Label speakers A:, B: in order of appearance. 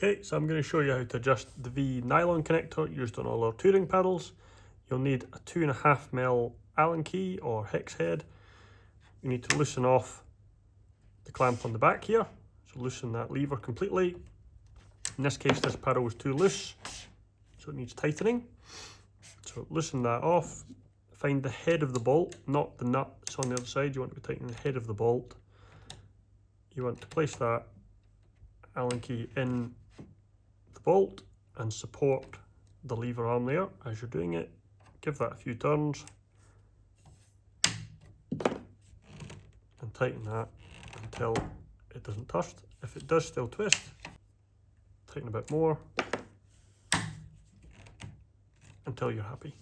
A: Okay, so I'm going to show you how to adjust the V nylon connector used on all our touring paddles. You'll need a 2.5mm Allen key or hex head. You need to loosen off the clamp on the back here. So loosen that lever completely. In this case, this paddle was too loose, so it needs tightening. So loosen that off. Find the head of the bolt, not the nut that's on the other side. You want to be tightening the head of the bolt. You want to place that Allen key in the bolt and support the lever arm there as you're doing it. Give that a few turns and tighten that until it doesn't twist. If it does still twist, tighten a bit more until you're happy.